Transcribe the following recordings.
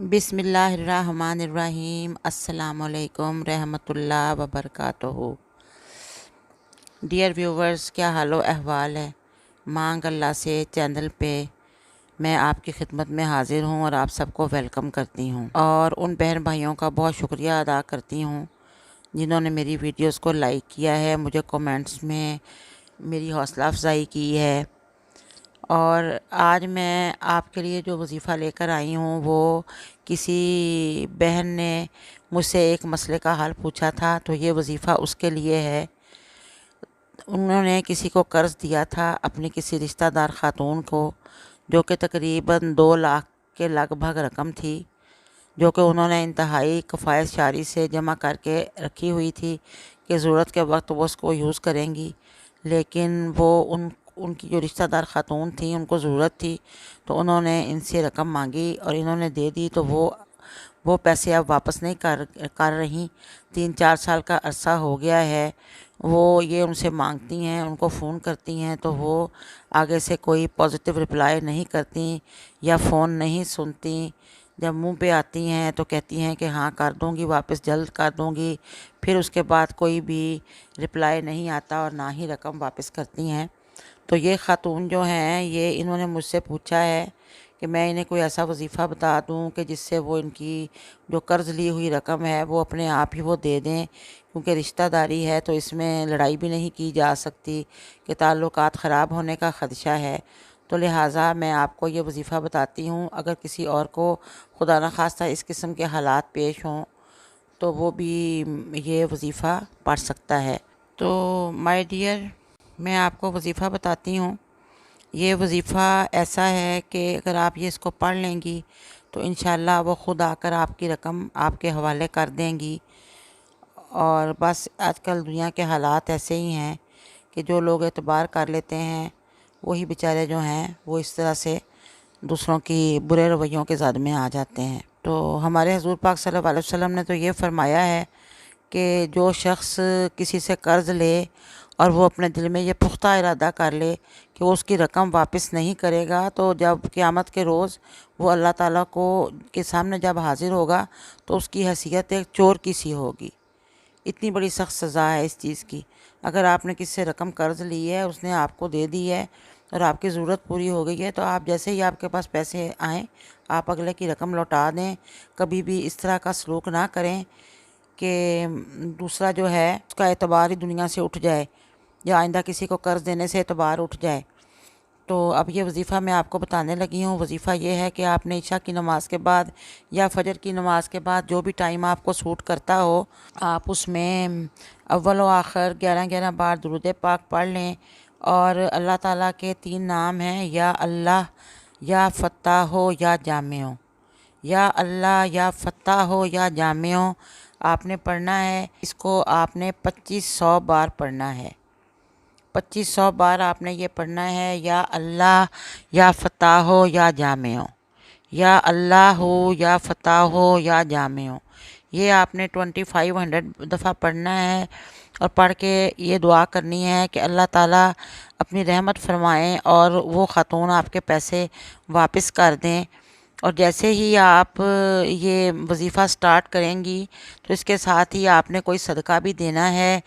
बिस्मिल्लाहिर्रहमानिर्रहीम। अस्सलाम वालेकुम रहमतुल्लाह वबरकातुहू। डियर व्यूवर्स, क्या हालो अहवाल है। मांग अल्लाह से चैनल पे मैं आपकी खिदमत में हाज़िर हूँ और आप सबको वेलकम करती हूँ और उन बहन भाइयों का बहुत शुक्रिया अदा करती हूँ जिन्होंने मेरी वीडियोस को लाइक किया है, मुझे कमेंट्स में मेरी हौसला अफजाई की है। और आज मैं आपके लिए जो वज़ीफ़ा लेकर आई हूँ वो किसी बहन ने मुझसे एक मसले का हल पूछा था, तो ये वज़ीफ़ा उसके लिए है। उन्होंने किसी को कर्ज़ दिया था, अपनी किसी रिश्तेदार ख़ातून को, जो कि तकरीबन 2 लाख के लगभग रकम थी, जो कि उन्होंने इंतहाई कफ़ायत शारी से जमा करके रखी हुई थी कि ज़रूरत के वक्त वो उसको यूज़ करेंगी। लेकिन वो उनकी जो रिश्तेदार ख़ातून थी, उनको ज़रूरत थी, तो उन्होंने इनसे रकम मांगी और इन्होंने दे दी। तो वो पैसे अब वापस नहीं कर रही। 3-4 साल का अरसा हो गया है वो ये उनसे मांगती हैं, उनको फ़ोन करती हैं, तो वो आगे से कोई पॉजिटिव रिप्लाई नहीं करती या फ़ोन नहीं सुनती। जब मुंह पे आती हैं तो कहती हैं कि हाँ कर दूँगी, वापस जल्द कर दूँगी। फिर उसके बाद कोई भी रिप्लाई नहीं आता और ना ही रकम वापस करती हैं। तो ये ख़ातून जो हैं, ये इन्होंने मुझसे पूछा है कि मैं इन्हें कोई ऐसा वज़ीफ़ा बता दूं कि जिससे वो इनकी जो कर्ज़ ली हुई रकम है वो अपने आप ही वो दे दें, क्योंकि रिश्तेदारी है तो इसमें लड़ाई भी नहीं की जा सकती कि ताल्लुकात ख़राब होने का ख़दशा है। तो लिहाजा मैं आपको ये वज़ीफ़ा बताती हूँ, अगर किसी और को खुदा न खास्ता इस किस्म के हालात पेश हों तो वो भी ये वज़ीफ़ा पढ़ सकता है। तो माय डियर, मैं आपको वज़ीफ़ा बताती हूँ। ये वज़ीफ़ा ऐसा है कि अगर आप ये इसको पढ़ लेंगी तो इंशाअल्लाह वो ख़ुद आकर आपकी रकम आपके हवाले कर देंगी। और बस आजकल दुनिया के हालात ऐसे ही हैं कि जो लोग एतबार कर लेते हैं वही बेचारे जो हैं वो इस तरह से दूसरों की बुरे रवैयों के ज़द में आ जाते हैं। तो हमारे हुज़ूर पाक सल्लल्लाहु अलैहि वसल्लम ने तो ये फ़रमाया है कि जो शख्स किसी से कर्ज़ ले और वो अपने दिल में ये पुख्ता इरादा कर ले कि वो उसकी रकम वापस नहीं करेगा, तो जब क़यामत के रोज़ वो अल्लाह ताला को के सामने जब हाज़िर होगा तो उसकी हैसियत एक चोर की सी होगी। इतनी बड़ी सख्त सज़ा है इस चीज़ की। अगर आपने किसी से रकम कर्ज़ ली है, उसने आपको दे दी है और आपकी ज़रूरत पूरी हो गई है, तो आप जैसे ही आपके पास पैसे आएँ आप अगले की रकम लौटा दें। कभी भी इस तरह का सलूक ना करें कि दूसरा जो है उसका एतबार ही दुनिया से उठ जाए या आइंदा किसी को कर्ज़ देने से एतबार उठ जाए। तो अब ये वज़ीफ़ा मैं आपको बताने लगी हूँ। वज़ीफ़ा ये है कि आपने इशा की नमाज़ के बाद या फ़जर की नमाज़ के बाद जो भी टाइम आपको सूट करता हो, आप उसमें अव्वल व आखिर 11-11 बार दुरूद पाक पढ़ लें। और अल्लाह ताला के 3 नाम हैं, या अल्लाह, या फ़त्ताहो, या जामिओ। या अल्लाह, या फ़त्ताहो, या जामिओ आपने पढ़ना है। इसको आपने 2500 बार पढ़ना है। 2500 बार आपने ये पढ़ना है, या अल्लाह, या फ़त्ताहो, या जामिओ। या अल्लाह हो, या फ़त्ताहो, या जामिओ। ये आपने 2500 दफ़ा पढ़ना है और पढ़ के ये दुआ करनी है कि अल्लाह ताला अपनी रहमत फरमाएं और वो ख़ातून आपके पैसे वापस कर दें। और जैसे ही आप ये वज़ीफ़ा स्टार्ट करेंगी तो इसके साथ ही आपने कोई सदका भी देना है।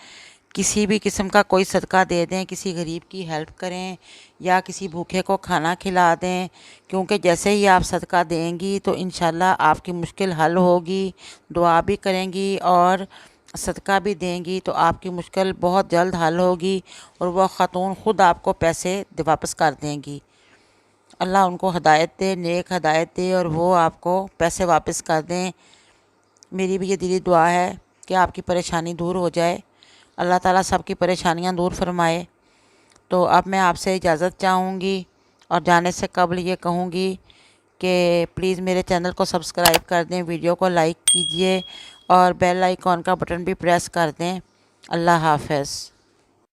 किसी भी किस्म का कोई सदका दे दें, किसी गरीब की हेल्प करें या किसी भूखे को खाना खिला दें, क्योंकि जैसे ही आप सदका देंगी तो इंशाल्लाह आपकी मुश्किल हल होगी। दुआ भी करेंगी और सदका भी देंगी तो आपकी मुश्किल बहुत जल्द हल होगी और वह ख़ातून ख़ुद आपको पैसे वापस कर देंगी। अल्लाह उनको हदायत दे, नेक हदायत दे और वो आपको पैसे वापस कर दें। मेरी भी ये दिली दुआ है कि आपकी परेशानी दूर हो जाए, अल्लाह ताला सबकी परेशानियां दूर फरमाए। तो अब मैं आपसे इजाज़त चाहूँगी और जाने से कबल ये कहूँगी कि प्लीज़ मेरे चैनल को सब्सक्राइब कर दें, वीडियो को लाइक कीजिए और बेल आइकॉन का बटन भी प्रेस कर दें। अल्लाह हाफ़िज़।